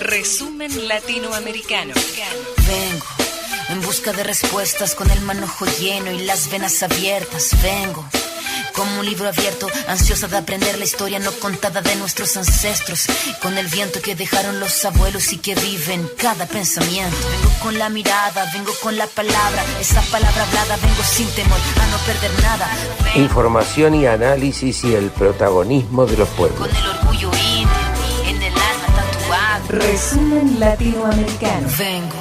Resumen latinoamericano. Vengo en busca de respuestas con el manojo lleno y las venas abiertas. Vengo como un libro abierto, ansiosa de aprender la historia no contada de nuestros ancestros, con el viento que dejaron los abuelos y que vive en cada pensamiento. Vengo con la mirada, vengo con la palabra, esa palabra hablada, vengo sin temor a no perder nada. Información y análisis y el protagonismo de los pueblos. Con el orgullo indio en el alma tatuado. Resumen latinoamericano. Vengo.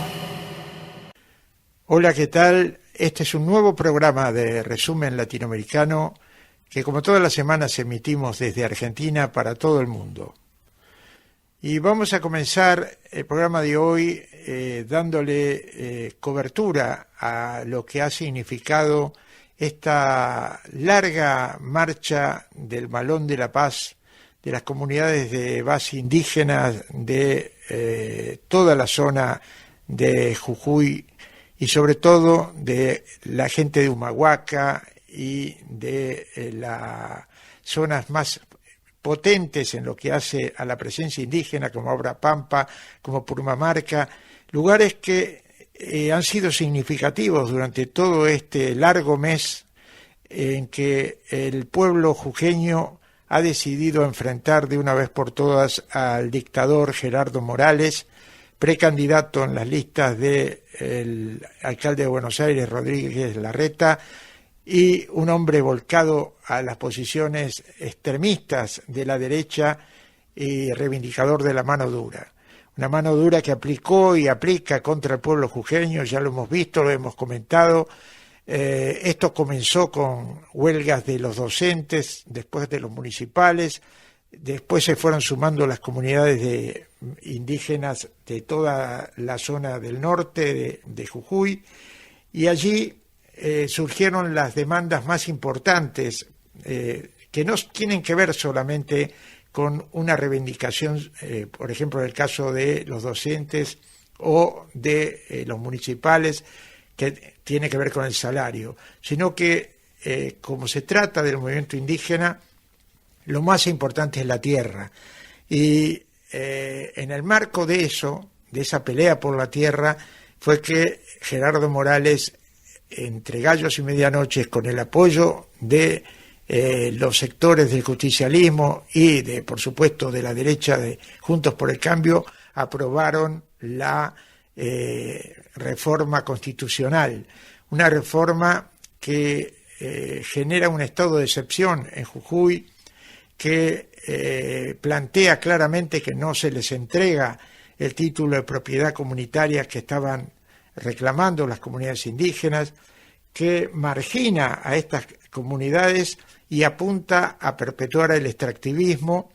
Hola, ¿qué tal? Este es un nuevo programa de Resumen Latinoamericano que, como todas las semanas, emitimos desde Argentina para todo el mundo. Y vamos a comenzar el programa de hoy dándole cobertura a lo que ha significado esta larga marcha del Malón de la Paz de las comunidades de base indígenas de toda la zona de Jujuy y sobre todo de la gente de Humahuaca y de las zonas más potentes en lo que hace a la presencia indígena, como Abra Pampa, como Purmamarca, lugares que han sido significativos durante todo este largo mes en que el pueblo jujeño ha decidido enfrentar de una vez por todas al dictador Gerardo Morales, precandidato en las listas del alcalde de Buenos Aires, Rodríguez Larreta, y un hombre volcado a las posiciones extremistas de la derecha y reivindicador de la mano dura. Una mano dura que aplicó y aplica contra el pueblo jujeño, ya lo hemos visto, lo hemos comentado. Esto comenzó con huelgas de los docentes, después de los municipales, después se fueron sumando las comunidades de indígenas de toda la zona del norte de Jujuy, y allí surgieron las demandas más importantes que no tienen que ver solamente con una reivindicación, por ejemplo, en el caso de los docentes o de los municipales, que tiene que ver con el salario, sino que como se trata del movimiento indígena, lo más importante es la tierra. Y en el marco de eso, de esa pelea por la tierra, fue que Gerardo Morales, entre gallos y medianoches, con el apoyo de los sectores del justicialismo y por supuesto de la derecha de Juntos por el Cambio, aprobaron la reforma constitucional, una reforma que genera un estado de excepción en Jujuy, que plantea claramente que no se les entrega el título de propiedad comunitaria que estaban reclamando las comunidades indígenas, que margina a estas comunidades y apunta a perpetuar el extractivismo,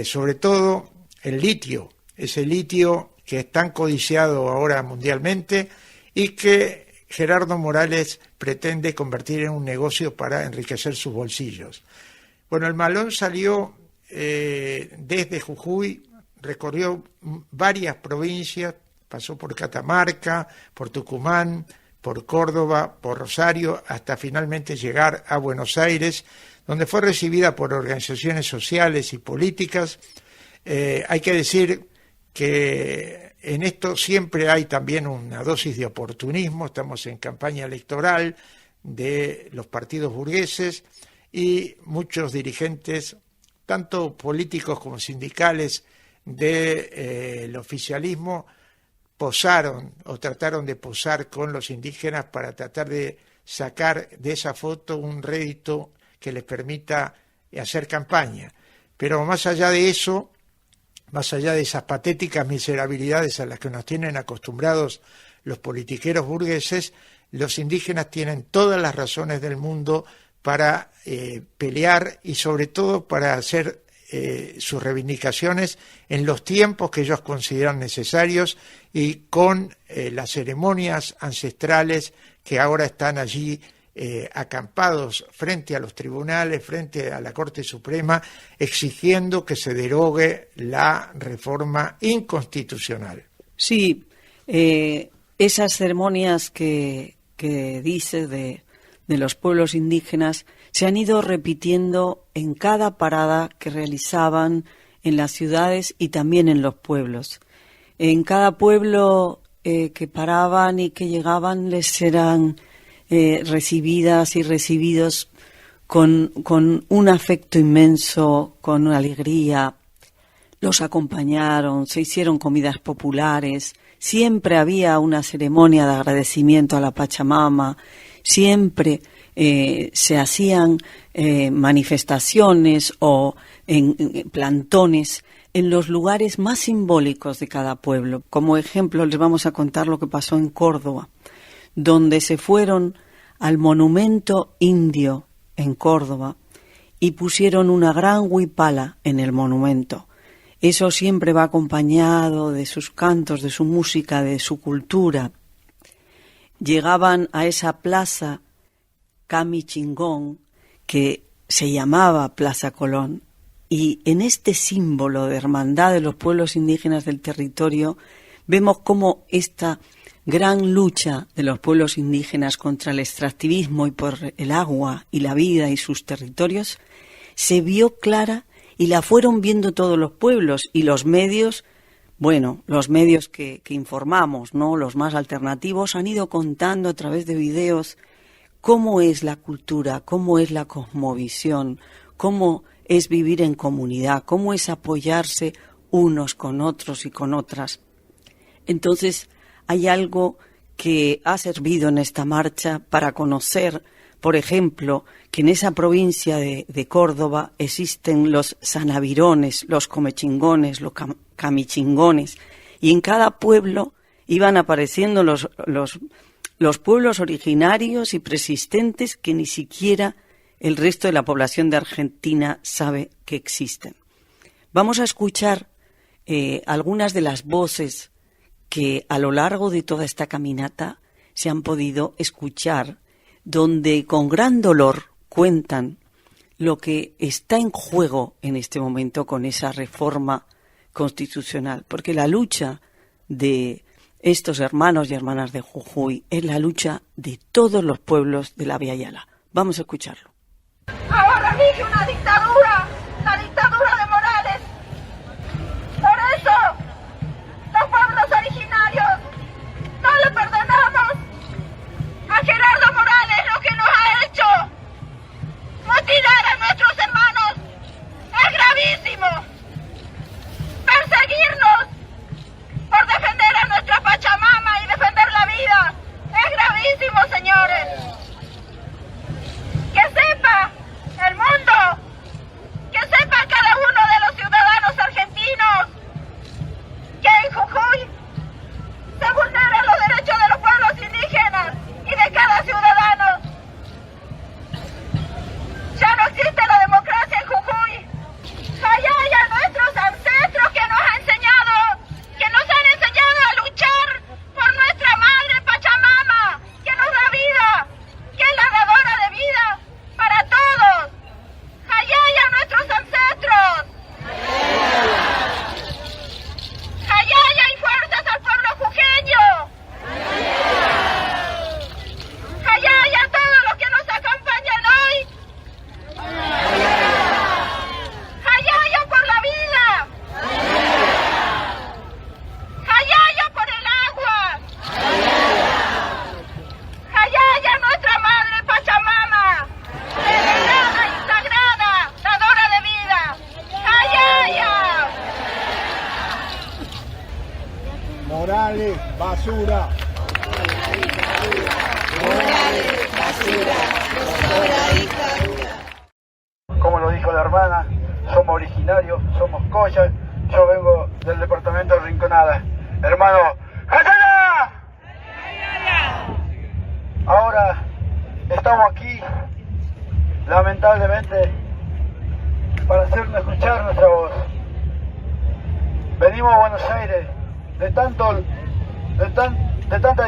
sobre todo el litio, ese litio que es tan codiciado ahora mundialmente y que Gerardo Morales pretende convertir en un negocio para enriquecer sus bolsillos. Bueno, el Malón salió desde Jujuy, recorrió varias provincias, pasó por Catamarca, por Tucumán, por Córdoba, por Rosario, hasta finalmente llegar a Buenos Aires, donde fue recibida por organizaciones sociales y políticas. Hay que decir que en esto siempre hay también una dosis de oportunismo. Estamos en campaña electoral de los partidos burgueses y muchos dirigentes, tanto políticos como sindicales, del oficialismo, posaron o trataron de posar con los indígenas para tratar de sacar de esa foto un rédito que les permita hacer campaña. Pero más allá de eso, más allá de esas patéticas miserabilidades a las que nos tienen acostumbrados los politiqueros burgueses, los indígenas tienen todas las razones del mundo para pelear y sobre todo para hacer sus reivindicaciones en los tiempos que ellos consideran necesarios y con las ceremonias ancestrales que ahora están allí acampados frente a los tribunales, frente a la Corte Suprema, exigiendo que se derogue la reforma inconstitucional. Sí, esas ceremonias que dices de los pueblos indígenas se han ido repitiendo en cada parada que realizaban en las ciudades y también en los pueblos. En cada pueblo que paraban y que llegaban les eran recibidas y recibidos con un afecto inmenso, con alegría. Los acompañaron, se hicieron comidas populares, siempre había una ceremonia de agradecimiento a la Pachamama, siempre se hacían manifestaciones o en plantones en los lugares más simbólicos de cada pueblo. Como ejemplo les vamos a contar lo que pasó en Córdoba, donde se fueron al monumento indio en Córdoba y pusieron una gran huipala en el monumento. Eso siempre va acompañado de sus cantos, de su música, de su cultura. Llegaban a esa plaza Camichingón, que se llamaba Plaza Colón, y en este símbolo de hermandad de los pueblos indígenas del territorio vemos cómo esta gran lucha de los pueblos indígenas contra el extractivismo y por el agua y la vida y sus territorios se vio clara y la fueron viendo todos los pueblos y los medios, bueno, los medios que informamos, ¿no? Los más alternativos han ido contando a través de videos cómo es la cultura, cómo es la cosmovisión, cómo es vivir en comunidad, cómo es apoyarse unos con otros y con otras. Entonces, hay algo que ha servido en esta marcha para conocer, por ejemplo, que en esa provincia de Córdoba existen los sanavirones, los comechingones, los camichingones, y en cada pueblo iban apareciendo los pueblos originarios y persistentes que ni siquiera el resto de la población de Argentina sabe que existen. Vamos a escuchar algunas de las voces que a lo largo de toda esta caminata se han podido escuchar, donde con gran dolor cuentan lo que está en juego en este momento con esa reforma constitucional, porque la lucha de estos hermanos y hermanas de Jujuy es la lucha de todos los pueblos de la Vía Yala. Vamos a escucharlo. Ahora rige una dictadura, la dictadura de Morales. Por eso, los pueblos originarios no le perdonamos a Gerardo Morales lo que nos ha hecho. Mutilar a nuestros hermanos es gravísimo. Perseguirnos por defender a nuestra Pachamama y defender la vida es gravísimo, señores. Que sepa el mundo, que sepa cada uno de los ciudadanos argentinos que en Jujuy se vulneran los derechos de los pueblos indígenas y de cada ciudadano. Ya no existe la democracia en Jujuy. Allá hay a nuestros ancestros que nos han enseñado a luchar por nuestra madre Pachamama, que nos da vida, que es la dadora de vida para todos. Allá hay a nuestros ancestros. Allá hay fuerzas al pueblo jujeño. Allá hay a todos los que nos acompañan hoy. Allá hay por la vida. Allá hay por el agua. Allá hay nuestra madre Pachamama, venerada y sagrada, dadora de vida. Allá. Morales, basura. Morales, basura, Como lo dijo la hermana, somos originarios, somos collas. Yo vengo del departamento de Rinconada. Hermano, ¡Jayala! Ahora estamos aquí, lamentablemente, para hacernos escuchar nuestra voz. Venimos a Buenos Aires de tanta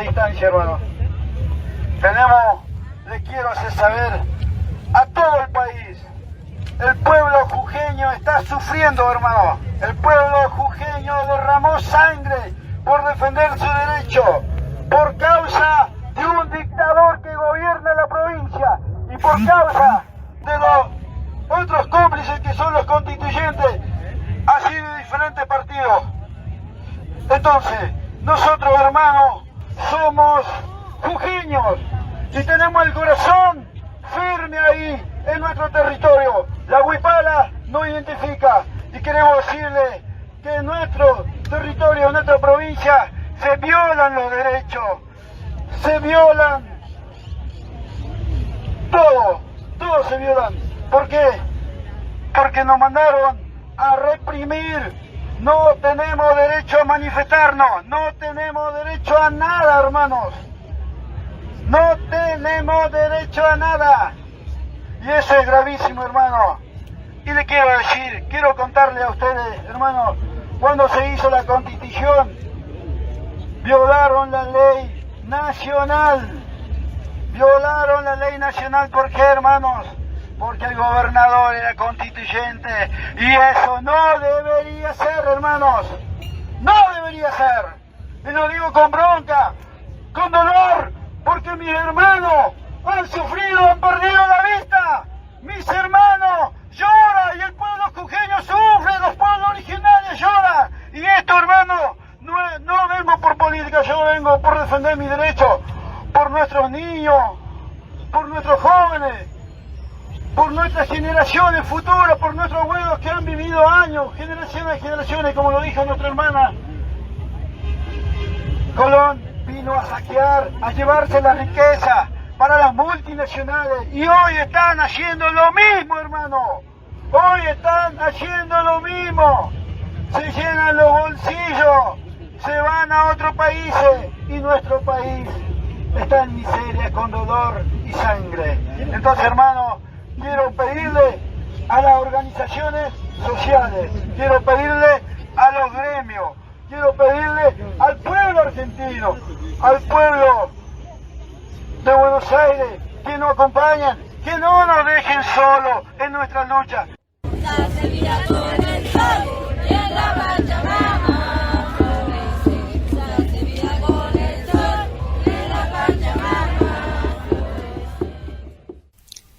distancia, hermano. Le quiero hacer saber a todo el país, el pueblo jujeño está sufriendo, hermano. El pueblo jujeño derramó sangre por defender su derecho, por causa de un dictador que gobierna la provincia y por causa de los otros cómplices que son los constituyentes. Así sentido. Entonces, nosotros, hermanos, somos jujeños y tenemos el corazón firme ahí en nuestro territorio. La huipala nos identifica y queremos decirle que en nuestro territorio, en nuestra provincia, se violan los derechos, se violan todo se violan. ¿Por qué? Porque nos mandaron a reprimir. No tenemos derecho a manifestarnos, no tenemos derecho a nada, hermanos. No tenemos derecho a nada. Y eso es gravísimo, hermano. Y le quiero decir, quiero contarle a ustedes, hermanos, cuando se hizo la Constitución, violaron la ley nacional. Violaron la ley nacional. ¿Por qué, hermanos? Porque el gobernador era constituyente. Y eso no debería ser, hermanos. No debería ser. Y lo digo con bronca, con dolor, porque mis hermanos han sufrido, han perdido la vista. Mis hermanos lloran y el pueblo jujeño sufre, los pueblos originarios lloran. Y esto, hermano, no vengo por política, yo vengo por defender mis derechos, por nuestros niños, por nuestros jóvenes, por nuestras generaciones futuras, por nuestros abuelos que han vivido años, generaciones y generaciones, como lo dijo nuestra hermana. Colón vino a saquear, a llevarse la riqueza para las multinacionales y hoy están haciendo lo mismo, hermano. Hoy están haciendo lo mismo. Se llenan los bolsillos, se van a otros países y nuestro país está en miseria, con dolor y sangre. Entonces, hermano, quiero pedirle a las organizaciones sociales, quiero pedirle a los gremios, quiero pedirle al pueblo argentino, al pueblo de Buenos Aires, que nos acompañen, que no nos dejen solos en nuestra lucha.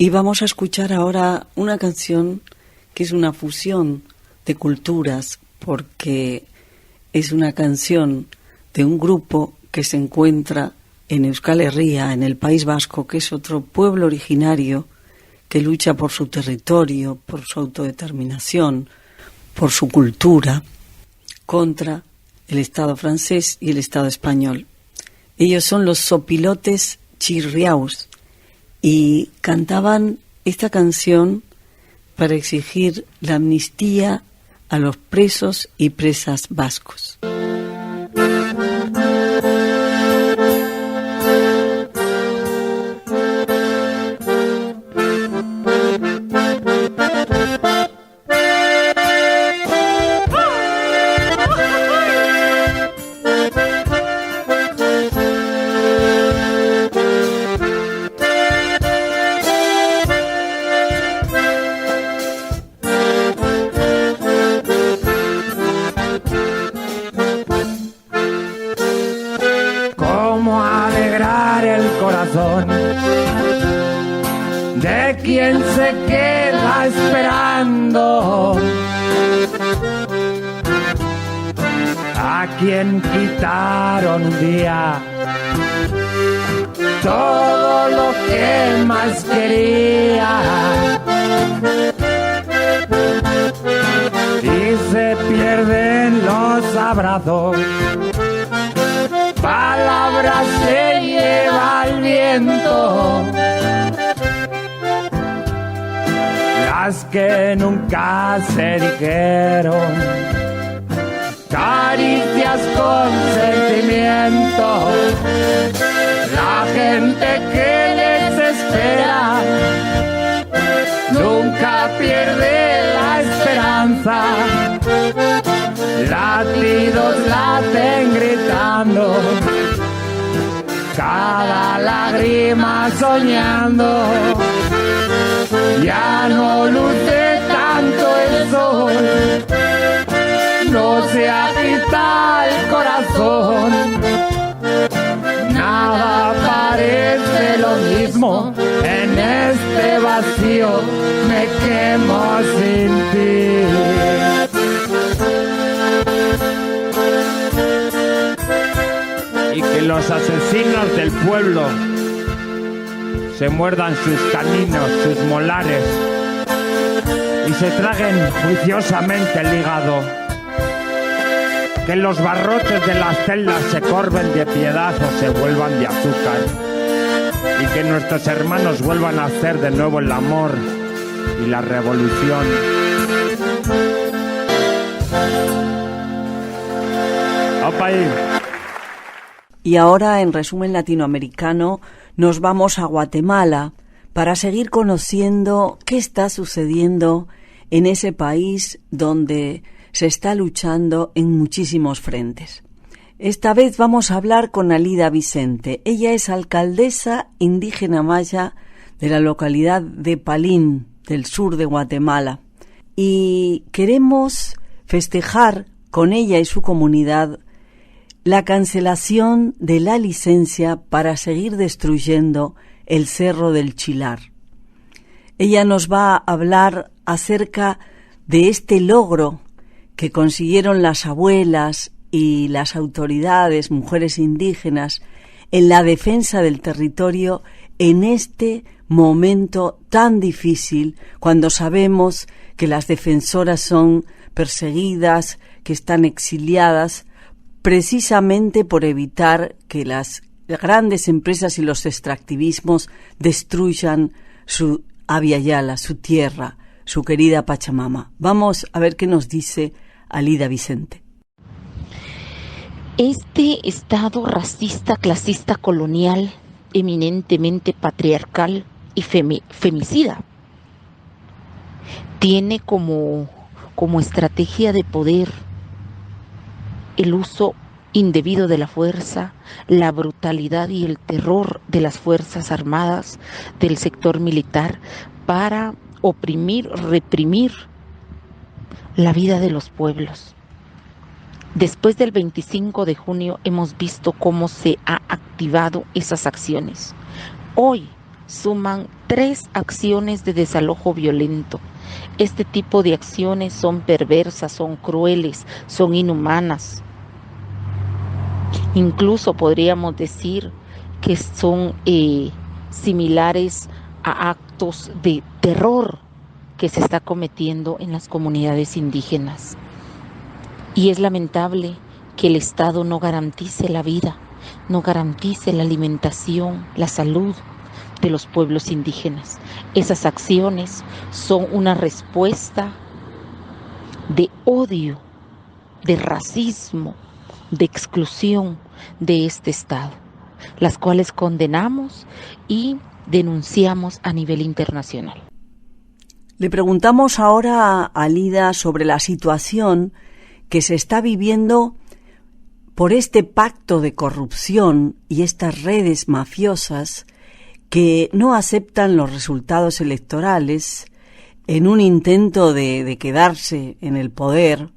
Y vamos a escuchar ahora una canción que es una fusión de culturas, porque es una canción de un grupo que se encuentra en Euskal Herria, en el País Vasco, que es otro pueblo originario que lucha por su territorio, por su autodeterminación, por su cultura, contra el Estado francés y el Estado español. Ellos son los Sopilotes Chirriaus y cantaban esta canción para exigir la amnistía a los presos y presas vascos. De quien se queda esperando, a quien quitaron un día todo lo que más quería y se pierden los abrazos, palabras se lleva el viento, las que nunca se dijeron, caricias con sentimiento, la gente que les espera nunca pierde la esperanza, latidos laten gritando, cada lágrima soñando. Ya no luce tanto el sol, no se agita el corazón, nada parece lo mismo, en este vacío me quemo sin ti. los asesinos del pueblo se muerdan sus caninos, sus molares y se traguen juiciosamente el hígado. Que los barrotes de las celdas se corben de piedad o se vuelvan de azúcar. Y que nuestros hermanos vuelvan a hacer de nuevo el amor y la revolución. ¡Opa ahí! Y ahora, en resumen latinoamericano, nos vamos a Guatemala para seguir conociendo qué está sucediendo en ese país donde se está luchando en muchísimos frentes. Esta vez vamos a hablar con Alida Vicente. Ella es alcaldesa indígena maya de la localidad de Palín, del sur de Guatemala. Y queremos festejar con ella y su comunidad la cancelación de la licencia para seguir destruyendo el Cerro del Chilar. Ella nos va a hablar acerca de este logro que consiguieron las abuelas y las autoridades, mujeres indígenas, en la defensa del territorio en este momento tan difícil, cuando sabemos que las defensoras son perseguidas, que están exiliadas, precisamente por evitar que las grandes empresas y los extractivismos destruyan su Abya Yala, su tierra, su querida Pachamama. Vamos a ver qué nos dice Alida Vicente. Este Estado racista, clasista, colonial, eminentemente patriarcal y femicida, tiene como estrategia de poder el uso indebido de la fuerza, la brutalidad y el terror de las Fuerzas Armadas, del sector militar, para oprimir, reprimir la vida de los pueblos. Después del 25 de junio hemos visto cómo se ha activado esas acciones. Hoy suman 3 acciones de desalojo violento. Este tipo de acciones son perversas, son crueles, son inhumanas. Incluso podríamos decir que son similares a actos de terror que se está cometiendo en las comunidades indígenas. Y es lamentable que el Estado no garantice la vida, no garantice la alimentación, la salud de los pueblos indígenas. Esas acciones son una respuesta de odio, de racismo, de exclusión de este Estado, las cuales condenamos y denunciamos a nivel internacional. Le preguntamos ahora a Alida sobre la situación que se está viviendo por este pacto de corrupción y estas redes mafiosas que no aceptan los resultados electorales en un intento de quedarse en el poder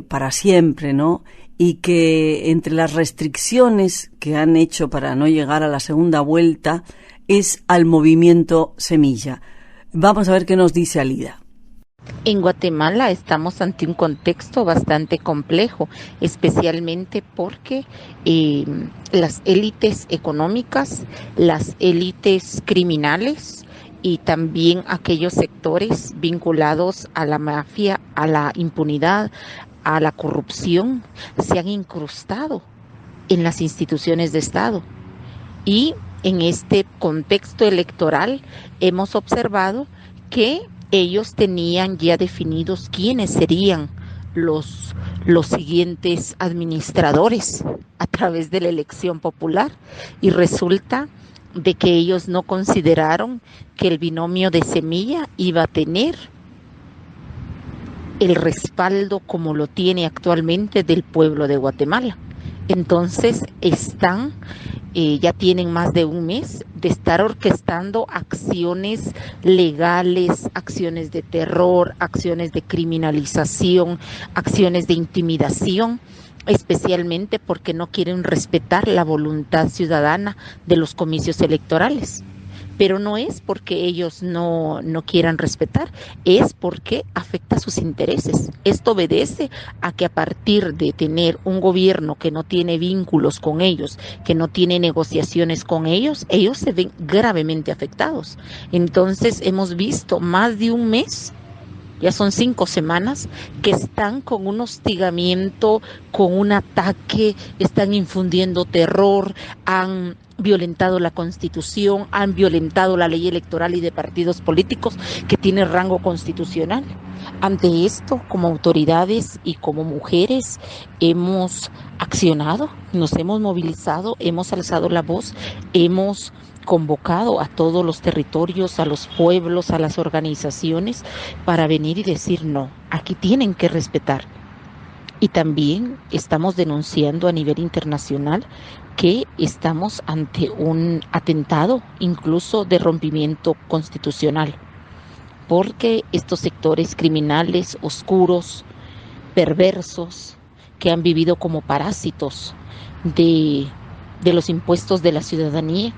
para siempre, ¿no? Y que entre las restricciones que han hecho para no llegar a la segunda vuelta es al movimiento Semilla. Vamos a ver qué nos dice Alida. En Guatemala estamos ante un contexto bastante complejo, especialmente porque las élites económicas, las élites criminales y también aquellos sectores vinculados a la mafia, a la impunidad, a la corrupción, se han incrustado en las instituciones de Estado. Y en este contexto electoral hemos observado que ellos tenían ya definidos quiénes serían los siguientes administradores a través de la elección popular, y resulta de que ellos no consideraron que el binomio de Semilla iba a tener el respaldo como lo tiene actualmente del pueblo de Guatemala. Entonces ya tienen más de un mes de estar orquestando acciones legales, acciones de terror, acciones de criminalización, acciones de intimidación, especialmente porque no quieren respetar la voluntad ciudadana de los comicios electorales. pero no es porque ellos no quieran respetar, es porque afecta sus intereses. Esto obedece a que a partir de tener un gobierno que no tiene vínculos con ellos, que no tiene negociaciones con ellos se ven gravemente afectados. Entonces hemos visto más de un mes, ya son 5 semanas, que están con un hostigamiento, con un ataque, están infundiendo terror, han violentado la Constitución, han violentado la ley electoral y de partidos políticos que tiene rango constitucional. Ante esto, como autoridades y como mujeres, hemos accionado, nos hemos movilizado, hemos alzado la voz, hemos convocado a todos los territorios, a los pueblos, a las organizaciones, para venir y decir no, aquí tienen que respetar. Y también estamos denunciando a nivel internacional que estamos ante un atentado, incluso de rompimiento constitucional, porque estos sectores criminales, oscuros, perversos, que han vivido como parásitos de los impuestos de la ciudadanía,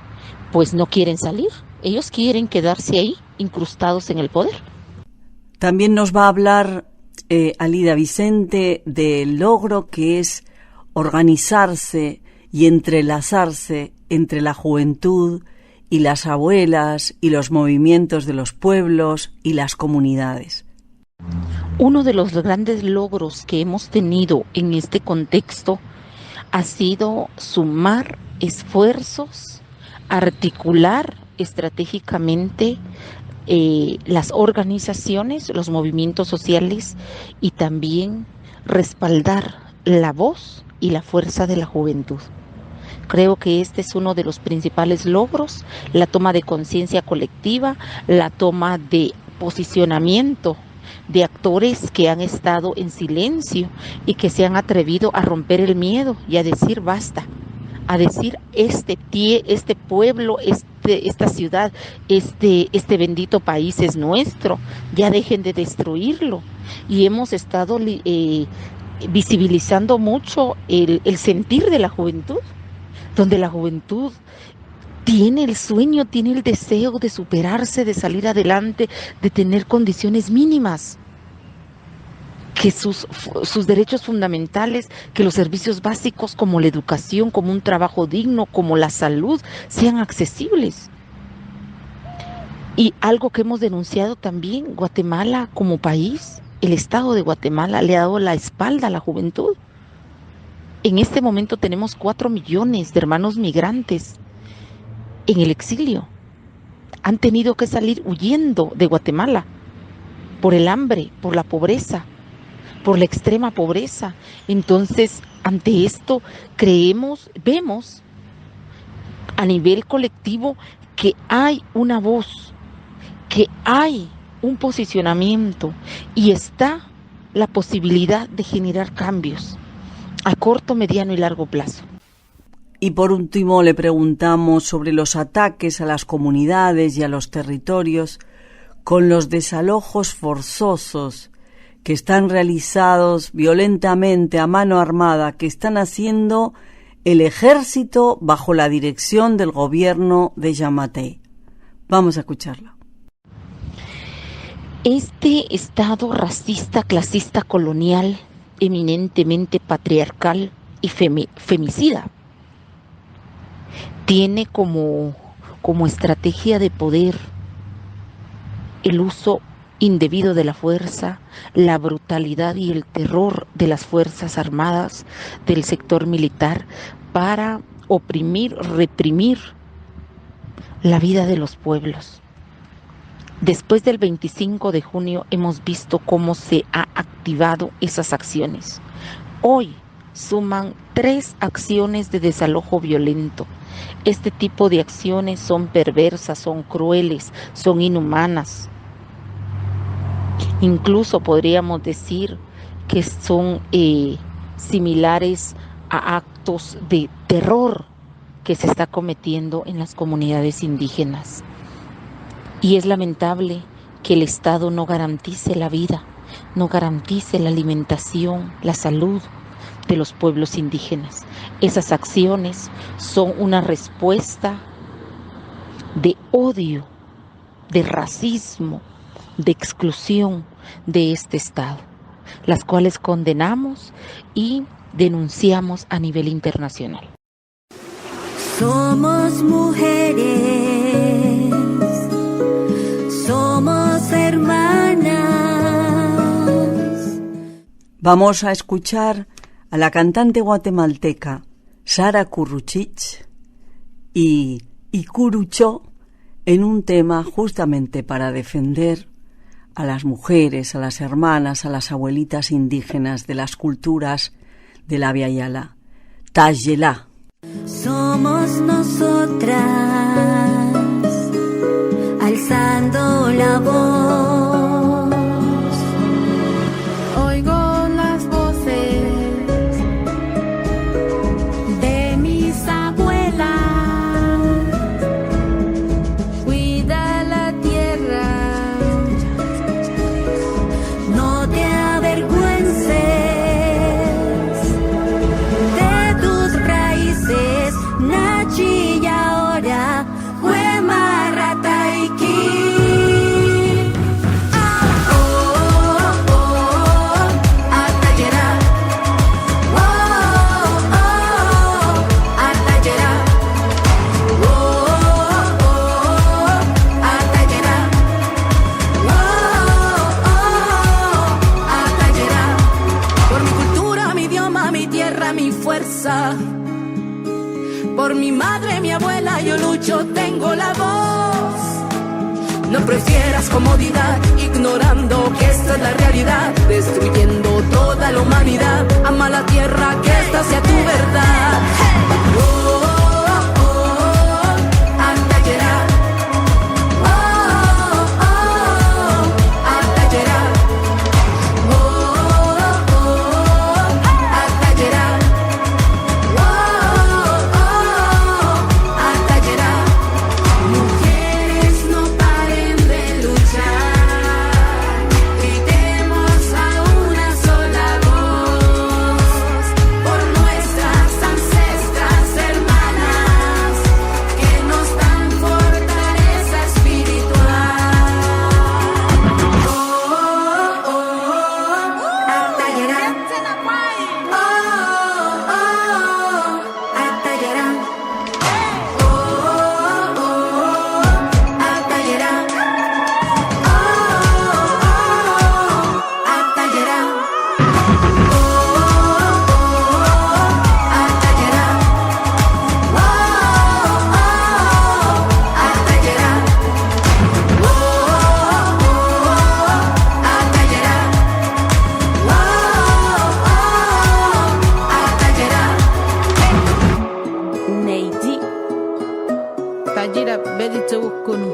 pues no quieren salir. Ellos quieren quedarse ahí, incrustados en el poder. También nos va a hablar Alida Vicente del logro que es organizarse y entrelazarse entre la juventud y las abuelas y los movimientos de los pueblos y las comunidades. Uno de los grandes logros que hemos tenido en este contexto ha sido sumar esfuerzos, articular estratégicamente las organizaciones, los movimientos sociales y también respaldar la voz y la fuerza de la juventud. Creo que este es uno de los principales logros, la toma de conciencia colectiva, la toma de posicionamiento de actores que han estado en silencio y que se han atrevido a romper el miedo y a decir basta, a decir este pueblo, esta ciudad, este bendito país es nuestro, ya dejen de destruirlo. Y hemos estado visibilizando mucho el sentir de la juventud, donde la juventud tiene el sueño, tiene el deseo de superarse, de salir adelante, de tener condiciones mínimas, que sus derechos fundamentales, que los servicios básicos como la educación, como un trabajo digno, como la salud, sean accesibles. Y algo que hemos denunciado también, Guatemala como país, el Estado de Guatemala le ha dado la espalda a la juventud. En este momento tenemos 4 millones de hermanos migrantes en el exilio. Han tenido que salir huyendo de Guatemala por el hambre, por la pobreza, por la extrema pobreza. Entonces, ante esto, vemos a nivel colectivo que hay una voz, que hay un posicionamiento y está la posibilidad de generar cambios a corto, mediano y largo plazo. Y por último le preguntamos sobre los ataques a las comunidades y a los territorios con los desalojos forzosos que están realizados violentamente a mano armada, que están haciendo el ejército bajo la dirección del gobierno de Yamatei. Vamos a escucharlo. Este Estado racista, clasista, colonial, eminentemente patriarcal y femicida, tiene como estrategia de poder el uso indebido de la fuerza, la brutalidad y el terror de las fuerzas armadas, del sector militar, para oprimir, reprimir la vida de los pueblos. Después del 25 de junio hemos visto cómo se ha activado esas acciones. Hoy suman 3 acciones de desalojo violento. Este tipo de acciones son perversas, son crueles, son inhumanas. Incluso podríamos decir que son similares a actos de terror que se está cometiendo en las comunidades indígenas. Y es lamentable que el Estado no garantice la vida, no garantice la alimentación, la salud de los pueblos indígenas. Esas acciones son una respuesta de odio, de racismo, de exclusión de este Estado, las cuales condenamos y denunciamos a nivel internacional. Somos mujeres, somos hermanas. Vamos a escuchar a la cantante guatemalteca Sara Curruchich y Icuruchó en un tema justamente para defender a las mujeres, a las hermanas, a las abuelitas indígenas de las culturas de la Abya Yala. Tayelá. Somos nosotras, alzando la voz. Oigo las voces de mis abuelas. Cuida la tierra, no te avergüences de tus raíces. Nachi y ahora Huema Taiki. Por mi cultura, mi idioma, mi tierra, mi fuerza. Por mi madre, mi abuela, yo lucho, tengo la voz. No prefieras comodidad, ignorando que esta es la realidad, destruyendo toda la humanidad. Ama la tierra, que esta sea tu verdad. Atayera. Atayera. Mujeres, no paren de luchar, gritemos a una sola voz, por nuestras ancestras hermanas, que nos dan fortaleza espiritual. Atayera. Atayera. Neidi Tajira Bedito Kunu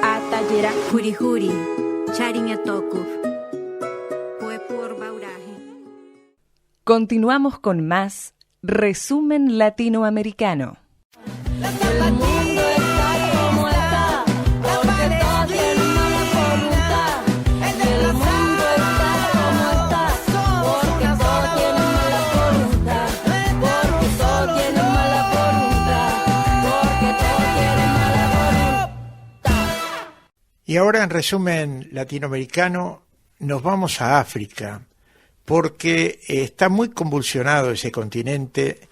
Atayera Juri Juri Chariña Tokuf Fue por Bauraje. Continuamos con más Resumen Latinoamericano. El mundo está como está, porque todos tienen mala voluntad. El mundo está como está, porque todos tienen mala voluntad. Porque todos tienen mala voluntad. Porque todos tienen mala voluntad. Y ahora en Resumen Latinoamericano nos vamos a África, porque está muy convulsionado ese continente,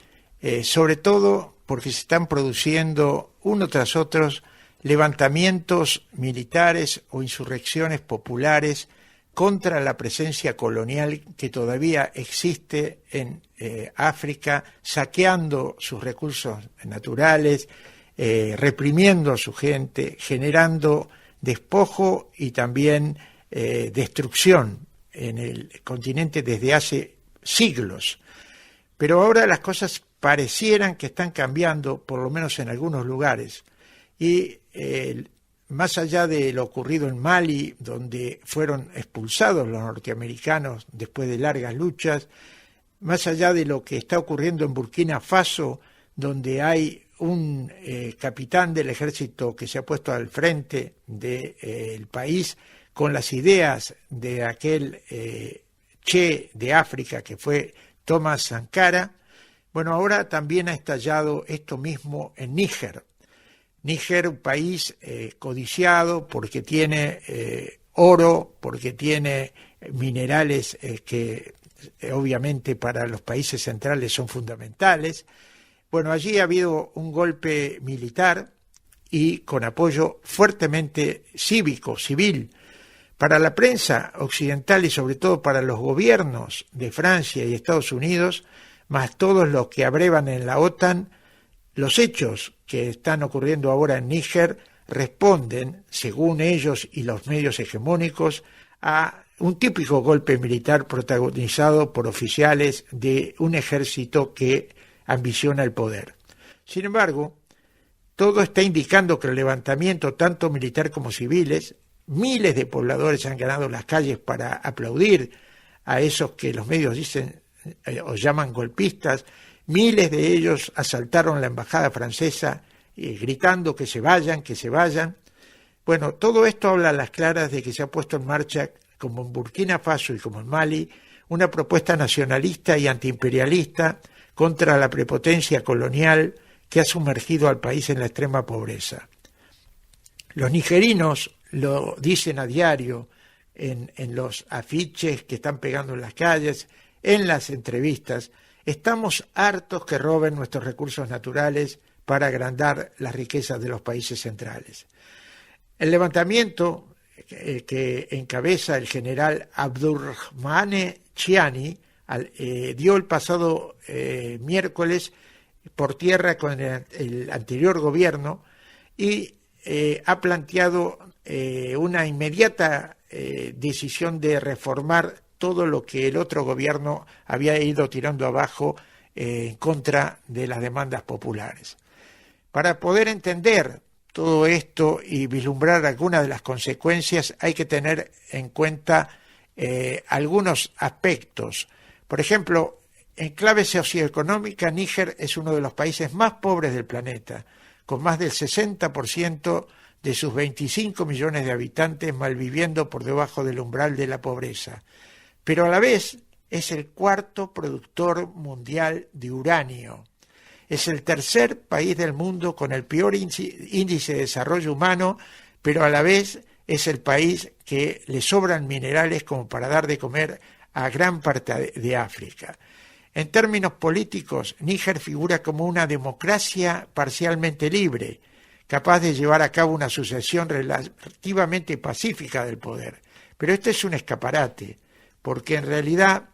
sobre todo porque se están produciendo uno tras otros levantamientos militares o insurrecciones populares contra la presencia colonial que todavía existe en África, saqueando sus recursos naturales, reprimiendo a su gente, generando despojo y también destrucción en el continente desde hace siglos. Pero ahora las cosas parecieran que están cambiando, por lo menos en algunos lugares. Y más allá de lo ocurrido en Mali, donde fueron expulsados los norteamericanos después de largas luchas, más allá de lo que está ocurriendo en Burkina Faso, donde hay un capitán del ejército que se ha puesto al frente del país con las ideas de aquel Che de África que fue Thomas Sankara, Bueno, ahora también ha estallado esto mismo en Níger. Níger, un país codiciado porque tiene oro, porque tiene minerales que obviamente para los países centrales son fundamentales. Bueno, allí ha habido un golpe militar y con apoyo fuertemente cívico, civil. Para la prensa occidental y sobre todo para los gobiernos de Francia y Estados Unidos, más todos los que abrevan en la OTAN, los hechos que están ocurriendo ahora en Níger responden, según ellos y los medios hegemónicos, a un típico golpe militar protagonizado por oficiales de un ejército que ambiciona el poder. Sin embargo, todo está indicando que el levantamiento, tanto militar como civiles, miles de pobladores han ganado las calles para aplaudir a esos que los medios dicen o llaman golpistas. Miles de ellos asaltaron la embajada francesa gritando que se vayan, que se vayan. Bueno, todo esto habla a las claras de que se ha puesto en marcha, como en Burkina Faso y como en Mali, una propuesta nacionalista y antiimperialista contra la prepotencia colonial que ha sumergido al país en la extrema pobreza. Los nigerinos lo dicen a diario en los afiches que están pegando en las calles, en las entrevistas. Estamos hartos que roben nuestros recursos naturales para agrandar las riquezas de los países centrales. El levantamiento que encabeza el general Abdurrahmane Chiani dio el pasado miércoles por tierra con el anterior gobierno y ha planteado una inmediata decisión de reformar todo lo que el otro gobierno había ido tirando abajo en contra de las demandas populares. Para poder entender todo esto y vislumbrar algunas de las consecuencias hay que tener en cuenta algunos aspectos. Por ejemplo, en clave socioeconómica, Níger es uno de los países más pobres del planeta, con más del 60% de sus 25 millones de habitantes malviviendo por debajo del umbral de la pobreza. Pero a la vez es el cuarto productor mundial de uranio. Es el tercer país del mundo con el peor índice de desarrollo humano, pero a la vez es el país que le sobran minerales como para dar de comer a gran parte de África. En términos políticos, Níger figura como una democracia parcialmente libre, capaz de llevar a cabo una sucesión relativamente pacífica del poder. Pero este es un escaparate, porque en realidad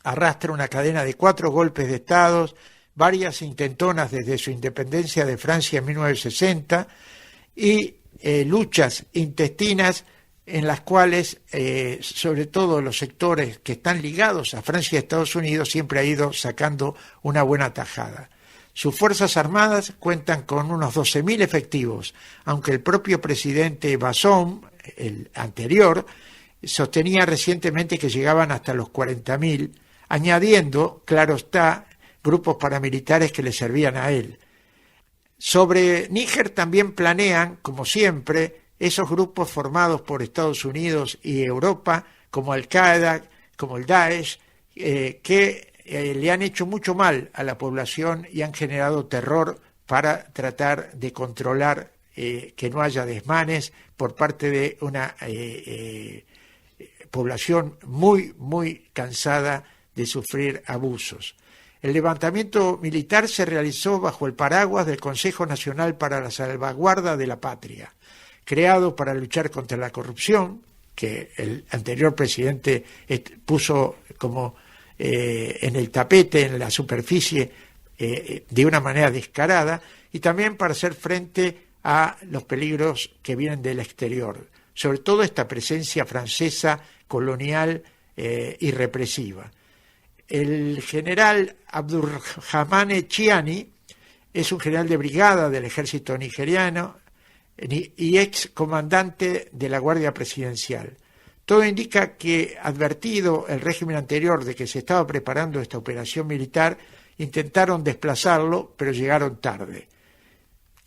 arrastra una cadena de 4 golpes de Estado, varias intentonas desde su independencia de Francia en 1960 y luchas intestinas en las cuales, sobre todo los sectores que están ligados a Francia y Estados Unidos, siempre ha ido sacando una buena tajada. Sus Fuerzas Armadas cuentan con unos 12.000 efectivos, aunque el propio presidente Bazoum, el anterior, sostenía recientemente que llegaban hasta los 40.000, añadiendo, claro está, grupos paramilitares que le servían a él. Sobre Níger también planean, como siempre, esos grupos formados por Estados Unidos y Europa, como Al-Qaeda, como el Daesh, que le han hecho mucho mal a la población y han generado terror para tratar de controlar que no haya desmanes por parte de una población muy, muy cansada de sufrir abusos. El levantamiento militar se realizó bajo el paraguas del Consejo Nacional para la Salvaguarda de la Patria, creado para luchar contra la corrupción, que el anterior presidente puso como en el tapete, en la superficie, de una manera descarada, y también para hacer frente a los peligros que vienen del exterior, sobre todo esta presencia francesa colonial y represiva. El general Abdurrahmane Chiani es un general de brigada del ejército nigeriano y ex comandante de la Guardia Presidencial. Todo indica que, advertido el régimen anterior de que se estaba preparando esta operación militar, intentaron desplazarlo, pero llegaron tarde.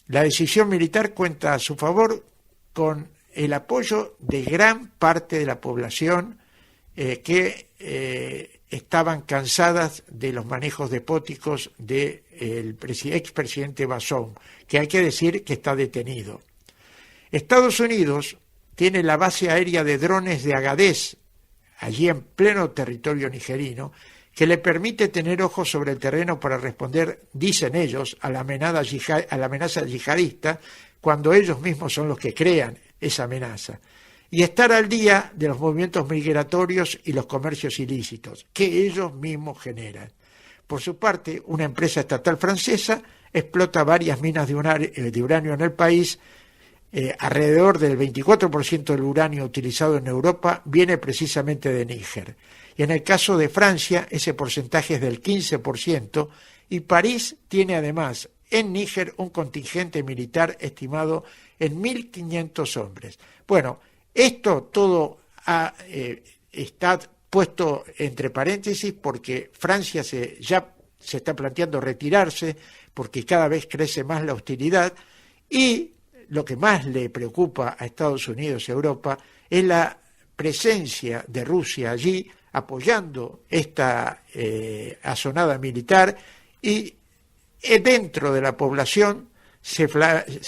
La decisión militar cuenta a su favor con el apoyo de gran parte de la población que estaban cansadas de los manejos despóticos del expresidente Bazoum, que hay que decir que está detenido. Estados Unidos tiene la base aérea de drones de Agadez, allí en pleno territorio nigerino, que le permite tener ojos sobre el terreno para responder, dicen ellos, a la amenaza yihadista, cuando ellos mismos son los que crean esa amenaza, y estar al día de los movimientos migratorios y los comercios ilícitos, que ellos mismos generan. Por su parte, una empresa estatal francesa explota varias minas de uranio en el país. Alrededor del 24% del uranio utilizado en Europa viene precisamente de Níger. Y en el caso de Francia, ese porcentaje es del 15%, y París tiene además en Níger un contingente militar estimado en 1.500 hombres. Bueno, esto todo está puesto entre paréntesis porque Francia ya se está planteando retirarse porque cada vez crece más la hostilidad, y lo que más le preocupa a Estados Unidos y Europa es la presencia de Rusia allí apoyando esta asonada militar, y dentro de la población se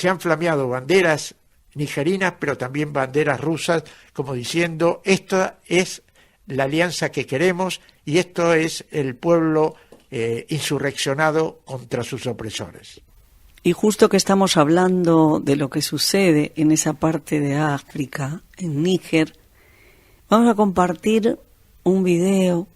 han flameado banderas nigerinas, pero también banderas rusas, como diciendo, esta es la alianza que queremos y esto es el pueblo insurreccionado contra sus opresores. Y justo que estamos hablando de lo que sucede en esa parte de África, en Níger, vamos a compartir un video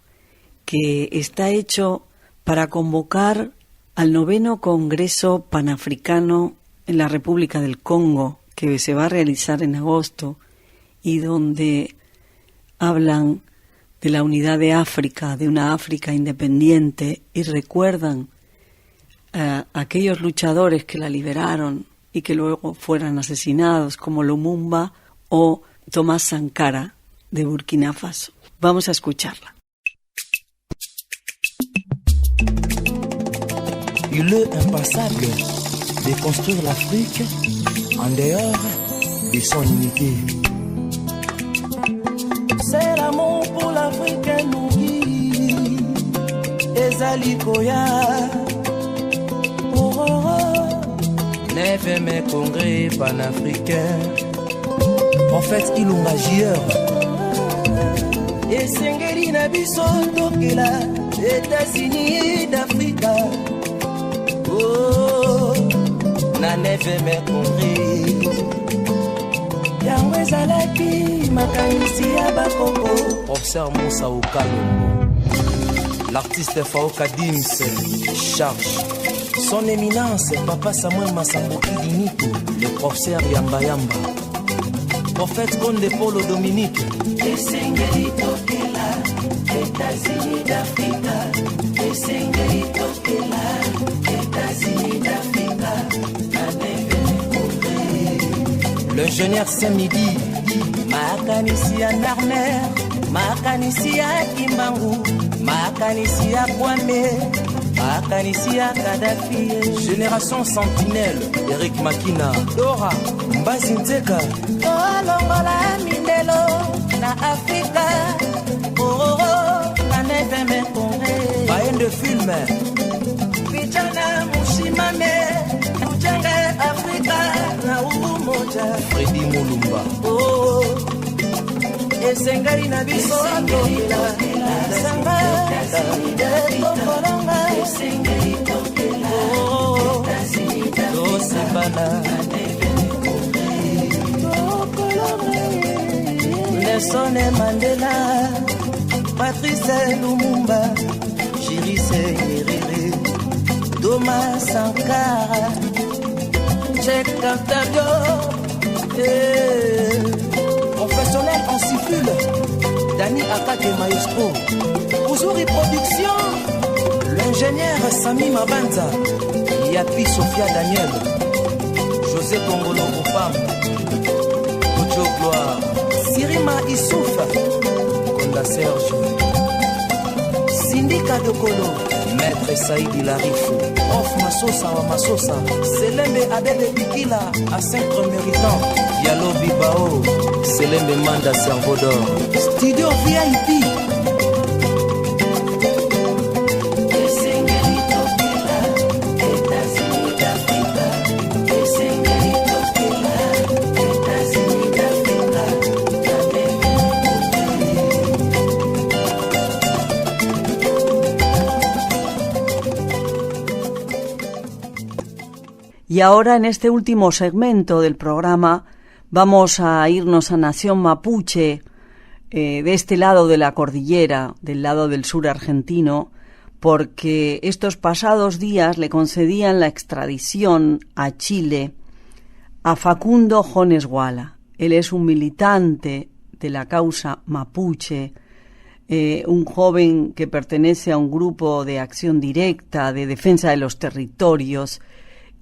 que está hecho para convocar al 9º Congreso Panafricano en la República del Congo, que se va a realizar en agosto, y donde hablan de la unidad de África, de una África independiente, y recuerdan a aquellos luchadores que la liberaron y que luego fueran asesinados, como Lumumba o Thomas Sankara de Burkina Faso. Vamos a escucharla. Il est impensable de construire l'Afrique en dehors de son unité. C'est l'amour pour l'Afrique nous guide. Ezali Koya. Oh, oh, oh. 9e congrès panafricain. Prophète Ilunga Jieur. Esengeli na biso tokela États-Unis d'Afrique. Oh, na 9e congrès. Yango ezalaki makanisi ya bakoko. Professeur Moussa Oukalongo. L'artiste Faouka Dims charge. Son éminence, Papa Samuel Massambo Ilinito, le professeur Yamba Yamba. Prophète Conde Polo Dominique. Esengeli tokela, États-Unis d'Afrique. Esengeli tokela, États-Unis d'Afrique. L'ingénieur Saint-Midi. Makanisi ya Narmer, makanisi ya Kimbangu, makanisi ya Kwame. Akanisia Kadhafi. Génération Sentinelle, Eric Makina. Dora Mbazinzeka. Olongola Mindelo na Afrika. Oh, na 9e congrès. Bayen de film. Vijana Mushimame. Mujanga Afrika na umoja. Freddy Mulumba. Oh, esengari na biso tokela. Sanga Kokolonga. Esengari tokela. Oh, Dosebana. Nelson Mandela. Patrice Lumumba. Jirise Nyerere. Thomas Sankara. Cheikh Anta Diop. Professionnel en siffule. Dani Akake Maestro. Uzuri Production. L'ingénieur Sami Mabanza. Yapi Sophia Daniel. José Congolo Bopam. Ojo Gloire. Sirima Issoufa. Konda Serge. Syndicat de Kolo. Maître Saïd Larifou. Off Masosa wa Masosa. Selembe Adede Bikila. À 5 méritants. Yalo Bibao. Selembe Manda Cerveau d'Or. Studio VIP. Y ahora, en este último segmento del programa, vamos a irnos a Nación Mapuche, de este lado de la cordillera, del lado del sur argentino, porque estos pasados días le concedían la extradición a Chile a Facundo Jones Wala. Él es un militante de la causa mapuche, un joven que pertenece a un grupo de acción directa, de defensa de los territorios,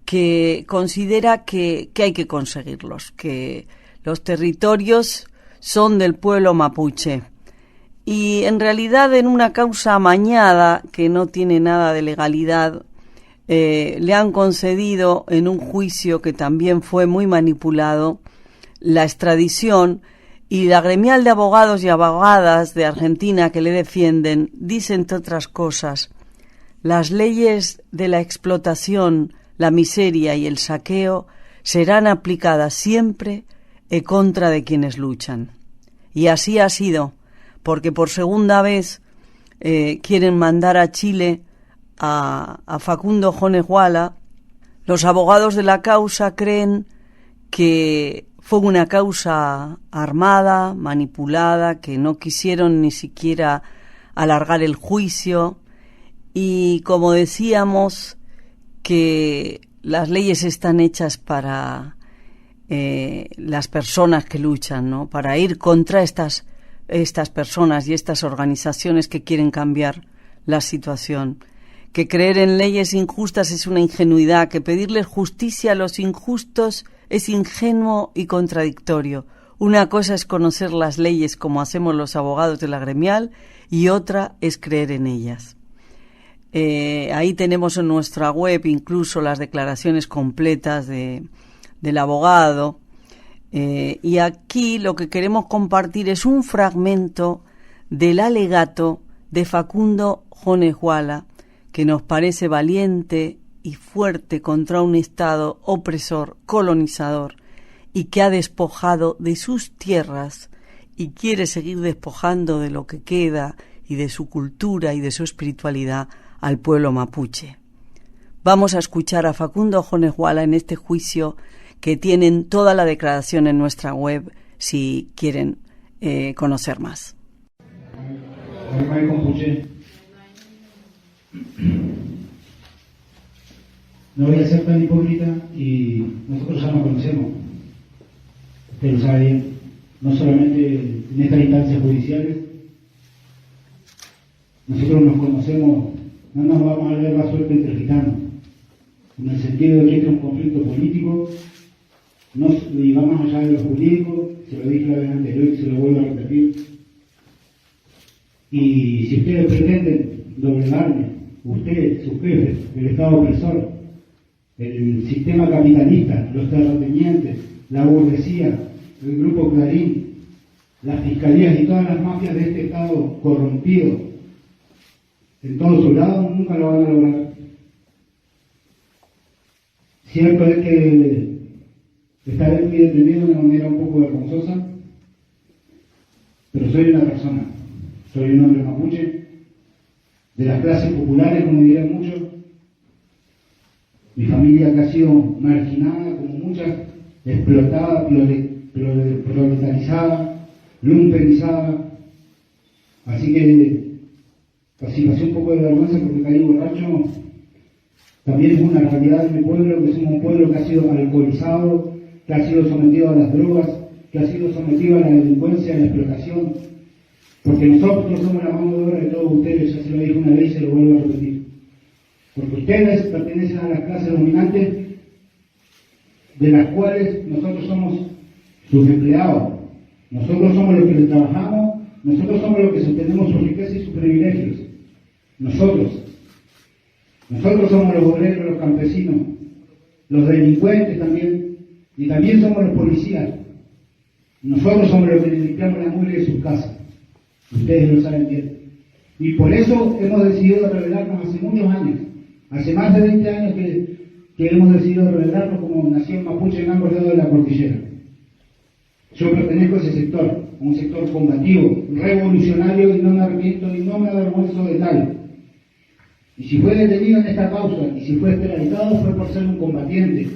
que considera que hay que conseguirlos, que los territorios son del pueblo mapuche. Y en realidad, en una causa amañada que no tiene nada de legalidad, le han concedido en un juicio que también fue muy manipulado la extradición, y la gremial de abogados y abogadas de Argentina que le defienden dice, entre otras cosas, las leyes de la explotación, la miseria y el saqueo serán aplicadas siempre en contra de quienes luchan. Y así ha sido, porque por segunda vez quieren mandar a Chile a Facundo Jones Wala. Los abogados de la causa creen que fue una causa armada, manipulada, que no quisieron ni siquiera alargar el juicio, y como decíamos, que las leyes están hechas para las personas que luchan, ¿no? Para ir contra estas personas y estas organizaciones que quieren cambiar la situación. Que creer en leyes injustas es una ingenuidad, que pedirles justicia a los injustos es ingenuo y contradictorio. Una cosa es conocer las leyes como hacemos los abogados de la gremial y otra es creer en ellas. Ahí tenemos en nuestra web incluso las declaraciones completas del abogado. Y aquí lo que queremos compartir es un fragmento del alegato de Facundo Jones Wala, que nos parece valiente y fuerte contra un Estado opresor, colonizador, y que ha despojado de sus tierras y quiere seguir despojando de lo que queda y de su cultura y de su espiritualidad al pueblo mapuche. Vamos a escuchar a Facundo Jones Wala en este juicio, que tienen toda la declaración en nuestra web si quieren conocer más. No voy a ser tan hipócrita, y nosotros ya nos conocemos. Usted lo sabe bien, no solamente en estas instancias judiciales. Nosotros nos conocemos, no nos vamos a leer la suerte entre gitanos, en el sentido de que este es un conflicto político, no va más allá de lo jurídico. Se lo dije la vez anterior y se lo vuelvo a repetir. Y si ustedes pretenden doblegarme, ustedes, sus jefes, el Estado opresor, el sistema capitalista, los terratenientes, la burguesía, el grupo Clarín, las fiscalías y todas las mafias de este Estado corrompido, en todos sus lados, nunca lo van a lograr. Cierto es que estaré muy detenido de una manera un poco vergonzosa, pero soy una persona, soy un hombre mapuche, de las clases populares, como dirían muchos. Mi familia, que ha sido marginada, como muchas, explotada, proletarizada, lumpenizada. Así que, así pasé un poco de vergüenza porque caí borracho. También es una realidad de mi pueblo, que somos un pueblo que ha sido alcoholizado, que ha sido sometido a las drogas, que ha sido sometido a la delincuencia, a la explotación. Porque nosotros somos la mano de obra de todos ustedes, ya se lo dije una vez y se lo vuelvo a repetir. Porque ustedes pertenecen a las clases dominantes, de las cuales nosotros somos sus empleados. Nosotros somos los que les trabajamos, nosotros somos los que sostenemos su riqueza y sus privilegios. Nosotros somos los obreros, los campesinos, los delincuentes también, y también somos los policías. Nosotros somos los que limpiamos la mugre de sus casas. Ustedes lo saben bien. Y por eso hemos decidido rebelarnos hace muchos años. Hace más de 20 años que hemos decidido rebelarnos como nación mapuche en ambos lados de la cordillera. Yo pertenezco a ese sector, un sector combativo, revolucionario, y no me arrepiento y no me avergüenzo de tal. Y si fue detenido en esta causa y si fue extraditado fue por ser un combatiente,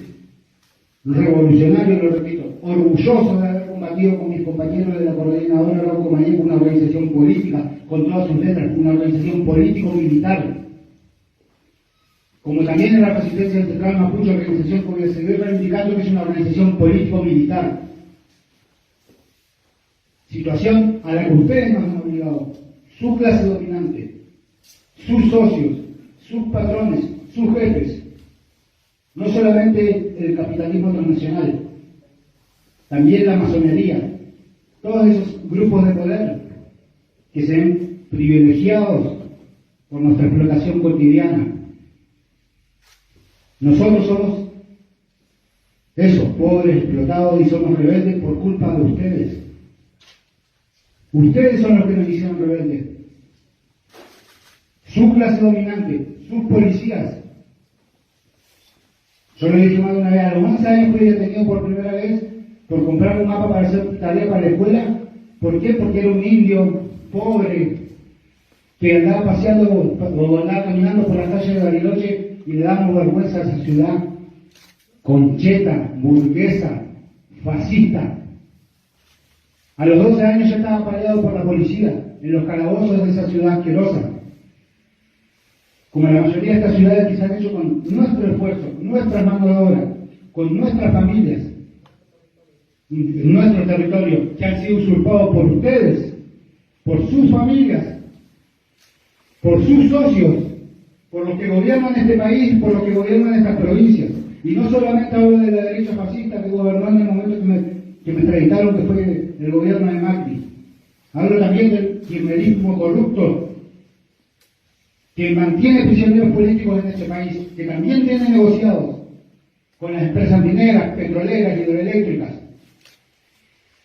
un revolucionario, lo repito, orgulloso de haber combatido con mis compañeros de la Coordinadora Arauco Mañeco, una organización política, con todas sus letras, una organización político-militar. Como también en la Resistencia Ancestral Mapuche, organización que voy a seguir reivindicando que es una organización político-militar. Situación a la que ustedes nos han obligado, su clase dominante, sus socios, sus patrones, sus jefes, no solamente el capitalismo transnacional, también la masonería, todos esos grupos de poder que se ven privilegiados por nuestra explotación cotidiana. Nosotros somos esos pobres, explotados y somos rebeldes por culpa de ustedes. Ustedes son los que nos hicieron rebeldes. Su clase dominante, sus policías. Yo lo he dicho más de una vez, a los 11 años fui detenido por primera vez por comprar un mapa para hacer tarea para la escuela. ¿Por qué? Porque era un indio pobre que andaba paseando o andaba caminando por la calle de Bariloche y le damos vergüenza a esa ciudad concheta, burguesa, fascista. A los 12 años ya estaba peleado por la policía en los calabozos de esa ciudad asquerosa. Como la mayoría de estas ciudades que se han hecho con nuestro esfuerzo, nuestra mano de obra, con nuestras familias, en nuestro territorio, que han sido usurpados por ustedes, por sus familias, por sus socios, por los que gobiernan este país, por los que gobiernan estas provincias. Y no solamente hablo de la derecha fascista que gobernó en el momento que me extraditaron, que fue el gobierno de Macri. Hablo también del kirchnerismo corrupto, que mantiene prisioneros políticos en este país, que también tiene negociados con las empresas mineras, petroleras, hidroeléctricas.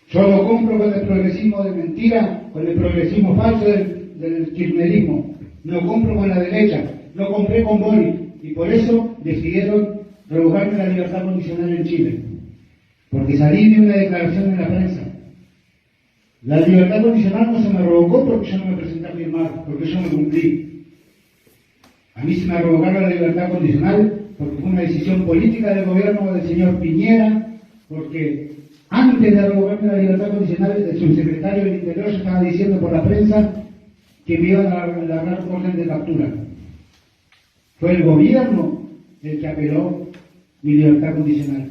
Yo lo compro con el progresismo de mentira, con el progresismo falso del kirchnerismo. Lo compro con la derecha, lo compré con Boric, y por eso decidieron revocarme la libertad condicional en Chile. Porque salí de una declaración en la prensa. La libertad condicional no se me revocó porque yo no me presenté a firmar, porque yo no cumplí. A mí se me revocaron la libertad condicional porque fue una decisión política del gobierno del señor Piñera, porque antes de revocarme la libertad condicional, el subsecretario del Interior ya estaba diciendo por la prensa que me iban a agarrar orden de captura. Fue el gobierno el que apeló mi libertad condicional.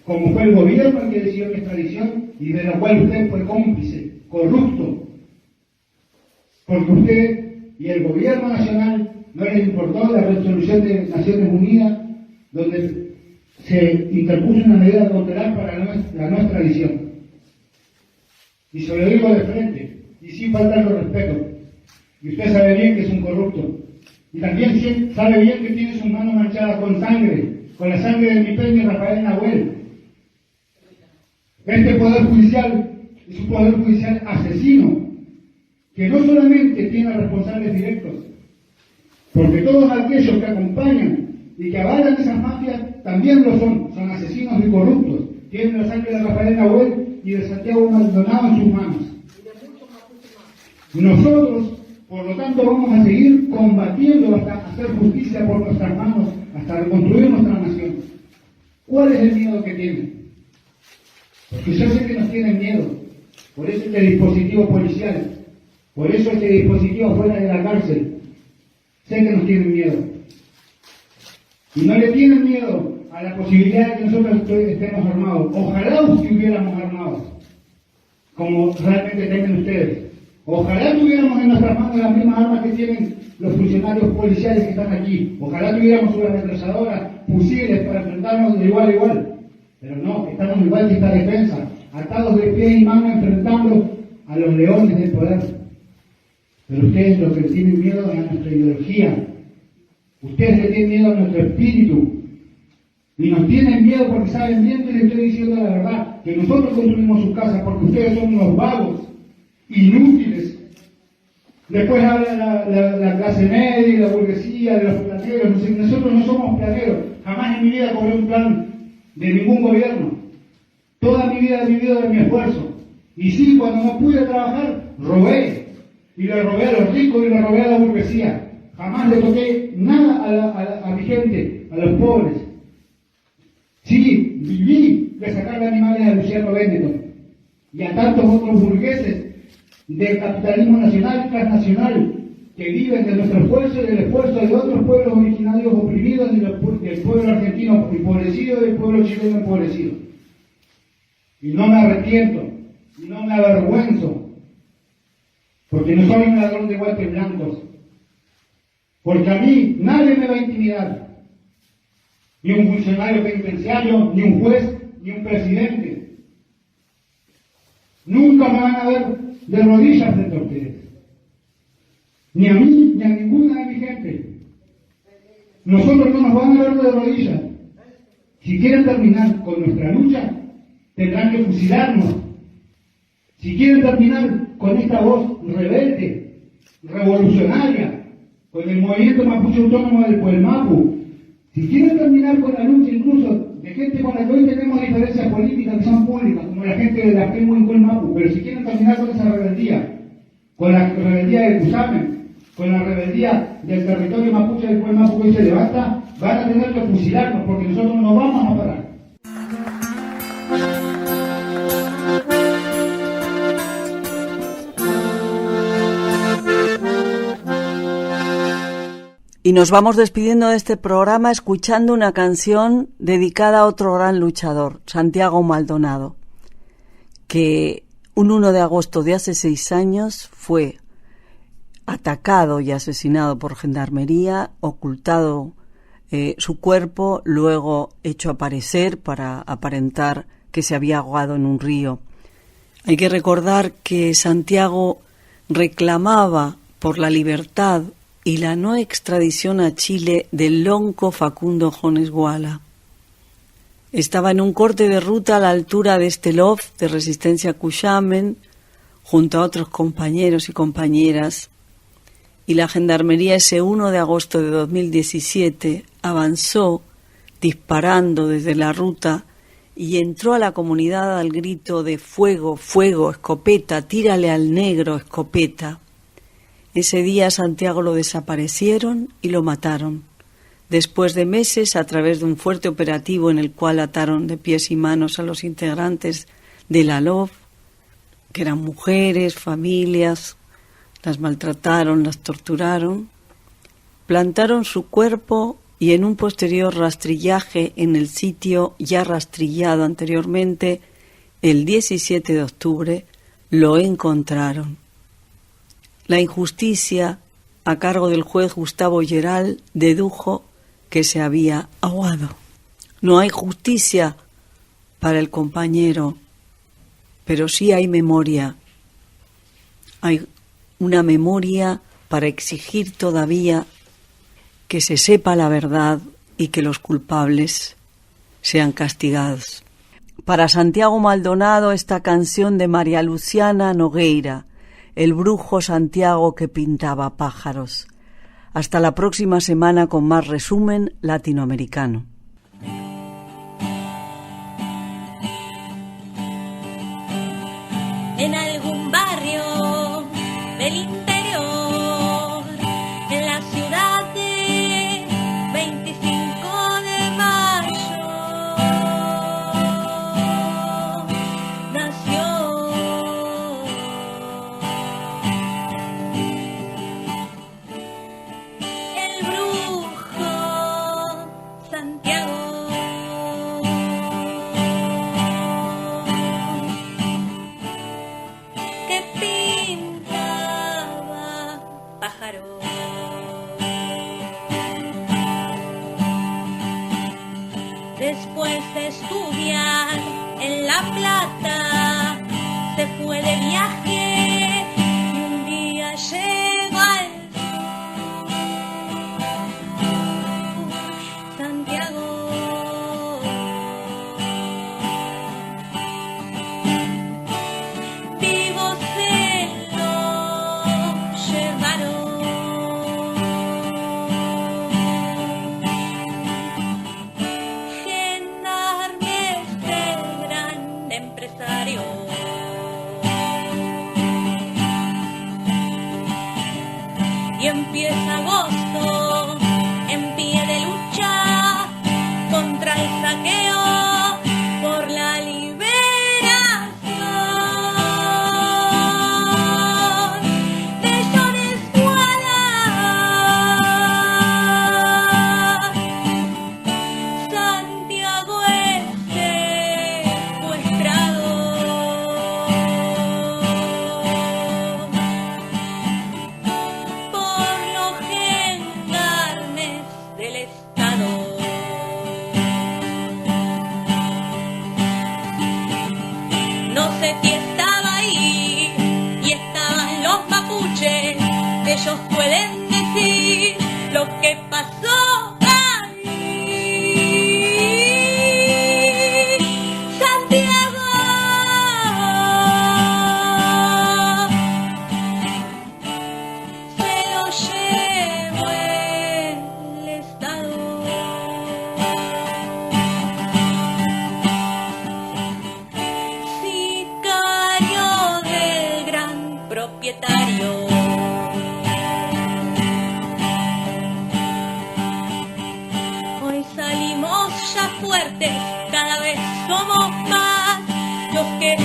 Como fue el gobierno el que decidió mi extradición y de la cual usted fue cómplice, corrupto, porque usted y el gobierno nacional no les importó la resolución de Naciones Unidas donde se interpuso una medida cautelar para la no extradición. Y se lo digo de frente y sin faltarle respeto. Y usted sabe bien que es un corrupto. Y también sabe bien que tiene sus manos manchadas con sangre, con la sangre de mi peña Rafael Nahuel. Este Poder Judicial es un Poder Judicial asesino, que no solamente tiene responsables directos, porque todos aquellos que acompañan y que avalan esas mafias también lo son asesinos y corruptos, tienen la sangre de Rafael Nahuel y de Santiago Maldonado en sus manos. Nosotros, por lo tanto, vamos a seguir combatiendo hasta hacer justicia por nuestras manos, hasta reconstruir nuestra nación. ¿Cuál es el miedo que tienen? Porque yo sé que nos tienen miedo, por eso este dispositivo policial, por eso este dispositivo fuera de la cárcel. Sé que nos tienen miedo. Y no le tienen miedo a la posibilidad de que nosotros estemos armados. Ojalá estuviéramos armados, como realmente temen ustedes. Ojalá tuviéramos en nuestras manos las mismas armas que tienen los funcionarios policiales que están aquí. Ojalá tuviéramos una ametralladora, fusiles para enfrentarnos de igual a igual. Pero no, estamos igual que esta defensa, atados de pie y mano enfrentando a los leones del poder. Pero ustedes lo que le tienen miedo es a nuestra ideología. Ustedes le tienen miedo a nuestro espíritu. Y nos tienen miedo porque saben bien que les estoy diciendo la verdad, que nosotros construimos sus casas porque ustedes son unos vagos, inútiles. Después habla la clase media y la burguesía, de los planeros. Nosotros no somos planeros. Jamás en mi vida cobré un plan de ningún gobierno. Toda mi vida he vivido de mi esfuerzo. Y sí, cuando no pude trabajar, robé. Y le robé a los ricos y le robé a la burguesía. Jamás le toqué nada a mi gente, a los pobres. Sí, viví de sacarle animales a Luciano Benetton y a tantos otros burgueses del capitalismo nacional y transnacional que viven de nuestro esfuerzo y del esfuerzo de otros pueblos originarios oprimidos y del pueblo argentino empobrecido y del pueblo chileno empobrecido. Y no me arrepiento, y no me avergüenzo, porque no soy un ladrón de guantes blancos, porque a mí nadie me va a intimidar, ni un funcionario penitenciario, ni un juez, ni un presidente. Nunca me van a ver de rodillas frente a ustedes, ni a mí, ni a ninguna de mi gente. Nosotros no nos van a ver de rodillas. Si quieren terminar con nuestra lucha, tendrán que fusilarnos. Si quieren terminar con esta voz rebelde, revolucionaria, con el movimiento mapuche autónomo del Puelmapu, si quieren terminar con la lucha incluso de gente con la que hoy tenemos diferencias políticas que son públicas, como la gente de la Pemu y Puelmapu, pero si quieren terminar con esa rebeldía, con la rebeldía de Cusamen, con la rebeldía del territorio mapuche del Puelmapu que hoy se levanta, van a tener que fusilarnos porque nosotros no vamos a parar. Y nos vamos despidiendo de este programa escuchando una canción dedicada a otro gran luchador, Santiago Maldonado, que un 1 de agosto de hace 6 años fue atacado y asesinado por gendarmería, ocultado su cuerpo, luego hecho aparecer para aparentar que se había ahogado en un río. Hay que recordar que Santiago reclamaba por la libertad y la no extradición a Chile del lonco Facundo Jones Guala. Estaba en un corte de ruta a la altura de este loft de Resistencia Cusamen, junto a otros compañeros y compañeras, y la Gendarmería ese 1 de agosto de 2017 avanzó disparando desde la ruta y entró a la comunidad al grito de fuego, fuego, escopeta, tírale al negro, escopeta. Ese día a Santiago lo desaparecieron y lo mataron. Después de meses, a través de un fuerte operativo en el cual ataron de pies y manos a los integrantes de la LOF, que eran mujeres, familias, las maltrataron, las torturaron, plantaron su cuerpo y en un posterior rastrillaje en el sitio ya rastrillado anteriormente, el 17 de octubre, lo encontraron. La injusticia, a cargo del juez Gustavo Geral, dedujo que se había ahogado. No hay justicia para el compañero, pero sí hay memoria. Hay una memoria para exigir todavía que se sepa la verdad y que los culpables sean castigados. Para Santiago Maldonado, esta canción de María Luciana Nogueira, El brujo Santiago que pintaba pájaros. Hasta la próxima semana con más resumen latinoamericano. En algún barrio del interior, en la ciudad de 25 de mayo, nació el brujo Santiago. Que pintaba pájaros. Después de estudiar en La Plata, se fue de viaje y un día llegó al sur, Santiago. Vivos se lo llevaron. Gendarmes de gran empresario. Y empieza agosto. Ellos suelen decir lo que pasó ahí. Santiago se lo llevó el Estado. Sicario del gran propietario. Hoy salimos ya fuertes, cada vez somos más los que